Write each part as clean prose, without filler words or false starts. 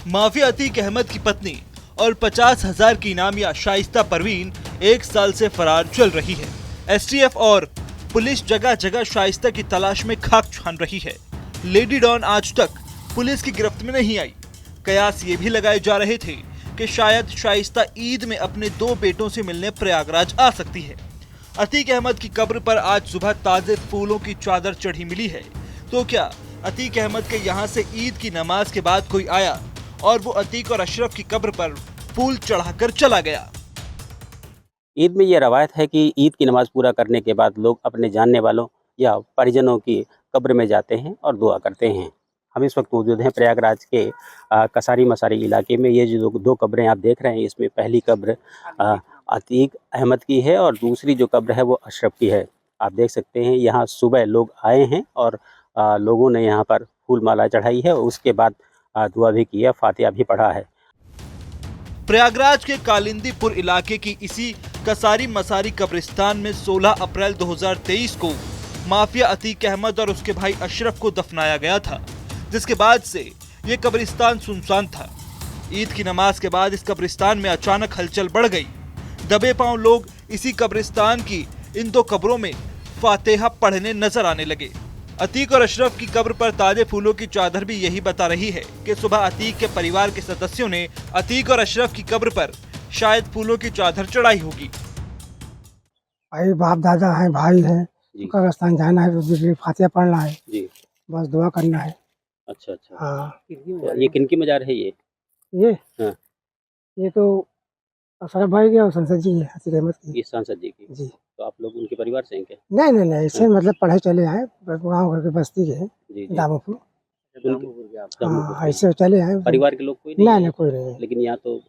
Mafia Atiq Ahmad की पत्नी और 50,000 की इनामिया शाइस्ता परवीन 1 साल से फरार चल रही है। एसटीएफ और पुलिस जगह जगह शाइस्ता की तलाश में खाक छान रही है। लेडी डॉन आज तक पुलिस की गिरफ्त में नहीं आई। कयास ये भी लगाए जा रहे थे कि शायद शाइस्ता ईद में अपने 2 बेटों से मिलने प्रयागराज आ सकती है। अतीक अहमद की कब्र पर आज सुबह ताजे फूलों की चादर चढ़ी मिली है। तो क्या अतीक अहमद के यहाँ से ईद की नमाज के बाद कोई आया और वो अतीक और अशरफ की कब्र पर फूल चढ़ाकर चला गया? ईद में ये रवायत है कि ईद की नमाज़ पूरा करने के बाद लोग अपने जानने वालों या परिजनों की कब्र में जाते हैं और दुआ करते हैं। हम इस वक्त मौजूद हैं प्रयागराज के कसारी मसारी इलाके में। ये जो 2 कब्रें आप देख रहे हैं, इसमें पहली कब्र अतीक अहमद की है और दूसरी जो कब्र है वो अशरफ की है। आप देख सकते हैं यहाँ सुबह लोग आए हैं और लोगों ने यहाँ पर फूल माला चढ़ाई है। उसके बाद दुआ भी की है, फातिहा भी पढ़ा है। प्रयागराज के कालिंदीपुर इलाके की इसी कसारी मसारी कब्रिस्तान में 16 अप्रैल 2023 को माफिया अतीक अहमद और उसके भाई अशरफ को दफनाया गया था, जिसके बाद से ये कब्रिस्तान सुनसान था। ईद की नमाज के बाद इस कब्रिस्तान में अचानक हलचल बढ़ गई। दबे पांव लोग इसी कब्रिस्तान की इन 2 कब्रों में फातिहा पढ़ने नजर आने लगे। अतीक और अशरफ की कब्र पर ताजे फूलों की चादर भी यही बता रही है कि सुबह अतीक के परिवार के सदस्यों ने अतीक और अशरफ की कब्र पर शायद फूलों की चादर चढ़ाई होगी। भाई बाप दादा है, भाई है, कब्रिस्तान जाना है, तो फातिहा पढ़ना है जी, बस दुआ करना है। अच्छा अच्छा। हाँ, तो ये किनकी मजार है ये? हाँ। ये तो अशरफ भाई की और संसद जी है, अतीक अहमद की। ये सांसद जी की। जी तो आप लोग उनके परिवार से हैं क्या? नहीं, ऐसे मतलब पढ़े चले आए, गाँव घर के बस्ती के हैं, जी। दामोपुर। हाँ, ऐसे चले आए। परिवार के लोग कोई नहीं? नहीं, कोई नहीं। लेकिन यहाँ तो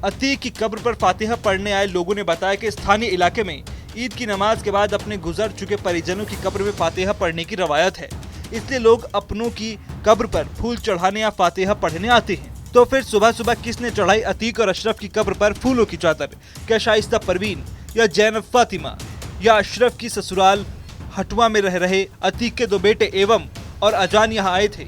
अतीक की कब्र पर फातिहा पढ़ने आए लोगों ने बताया कि स्थानीय इलाके में ईद की नमाज के बाद अपने गुजर चुके परिजनों की कब्र में फातिहा पढ़ने की रवायत है, इसलिए लोग अपनों की कब्र पर फूल चढ़ाने या फातिहा पढ़ने आते हैं। तो फिर सुबह सुबह किसने चढ़ाई अतीक और अशरफ की कब्र पर फूलों की चादर? क्या शाइस्ता परवीन या जैनब फातिमा या अशरफ की ससुराल हटवा में रह रहे अतीक के 2 बेटे एवं और अजान यहाँ आए थे?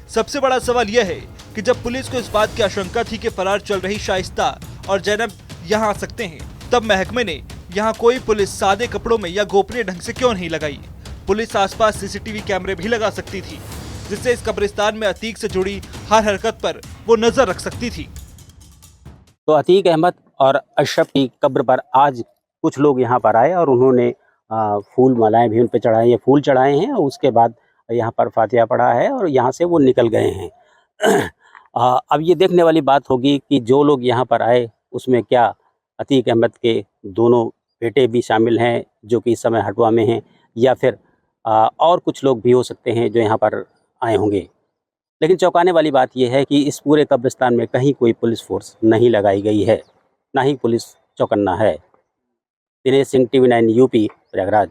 सबसे बड़ा सवाल यह है कि जब पुलिस को इस बात की आशंका थी कि फरार चल रही शाइस्ता और जैनब यहाँ आ सकते हैं, तब महकमे ने यहाँ कोई पुलिस सादे कपड़ों में या गोपनीय ढंग से क्यों नहीं लगाई? पुलिस आसपास सीसीटीवी कैमरे भी लगा सकती थी, जिससे इस कब्रिस्तान में अतीक से जुड़ी हर हरकत पर वो नजर रख सकती थी। तो अतीक अहमद और अशरफ की कब्र पर आज कुछ लोग यहाँ पर आए और उन्होंने फूल मालाएं भी उन पर चढ़ाई हैं, फूल चढ़ाए हैं और उसके बाद यहाँ पर फातिहा पढ़ा है और यहाँ से वो निकल गए हैं। अब ये देखने वाली बात होगी कि जो लोग यहाँ पर आए उसमें क्या अतीक अहमद के दोनों बेटे भी शामिल हैं जो कि इस समय हटवा में हैं, या फिर और कुछ लोग भी हो सकते हैं जो यहाँ पर आए होंगे। लेकिन चौंकाने वाली बात यह है कि इस पूरे कब्रिस्तान में कहीं कोई पुलिस फोर्स नहीं लगाई गई है, ना ही पुलिस चौकन्ना है। Dinesh Singh, TV9 UP, Prayagraj.